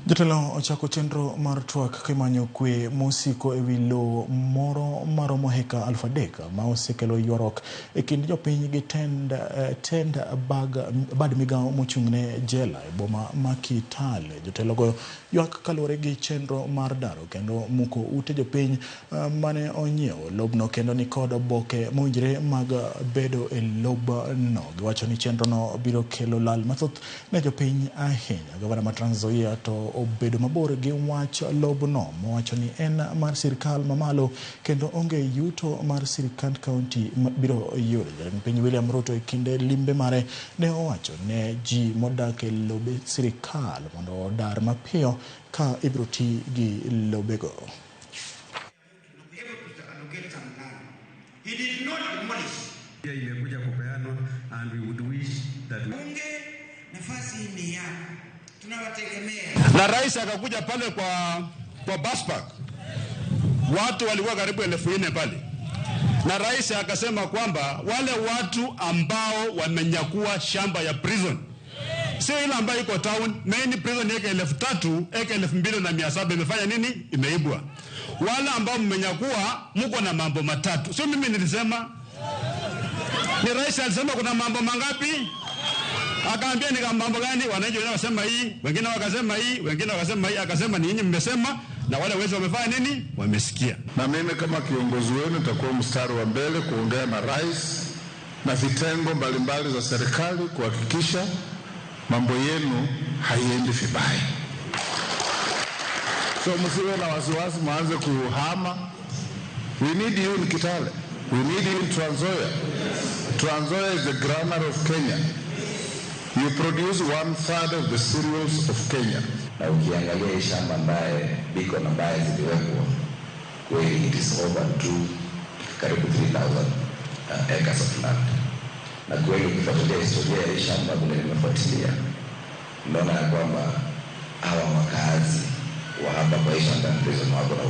Jotelo ochako chenro mar twak kimanyo kwe mosiko ewi lowo moro maromo heka 3,000 ma osekelo ywaruok e kind jopiny gi tend bad migawo mochung'ne jela e boma ma Kitale. Jotelo go ywak kaluwore gi chenro mar daro kendo muko ute jopiny mane onyiewo lobno kendo ni kod oboke mowinjore mag bedo e lobno. Giwacho ni chenro no biro kelo lal mathoth ne jopiny ahinya. Gavana ma Trans Nzoia to obedo mabor gi wach lobno, mowacho ni en mar sirkal mamalo kendo onge yuto mar sirkand kaunti biro yudo. Jatend piny William Ruto e kinde limbe mare ne owacho ne ji modak e lobe sirkal mondo odar mapiyo ka ibiro ti gi lobego. He did not demolish. Imekuja kupeanwa and we would wish that nafasi ni yako. Tunawategemea. Na rais akakuja pale kwa bus park. Watu walikuwa karibu 4,000 pale. Na rais akasema kwamba wale watu ambao wamenyakua shamba ya prison, sio ile ambayo iko town, main prison yake 3,000, eka 2,700 imefanya nini? Imeibwa. Wale ambao mmenyakua mko na mambo matatu. Sio mimi nilisema. Ni rais alisema kuna mambo mangapi? Akaambia ni mambo gani? Wananchi wanasema hii, wengine wakasema hii, wengine wakasema hii, akasema ni nyinyi mmesema na wale wezi wamefanya nini? Wamesikia. Na mimi kama kiongozi wenu nitakuwa mstari wa mbele kuongea na rais na vitengo mbalimbali za serikali kuhakikisha mambo yenu haiendi vibaya. So msiwe na wasiwasi mwanze kuhama. We need you in Kitale. We need you in Trans Nzoia. Trans Nzoia is the granary of Kenya. You produce 1/3 of the cereals of Kenya. Na ukiangalia hii shamba ambaye biko na ambaye ziliwekwa kweli it is over karibu 3,000 acres of land. Na kweli ukifuatilia historia ya hii shamba vile nimefuatilia, unaona ya kwamba hawa wakazi wa hapa kwa hii shamba ndio wako na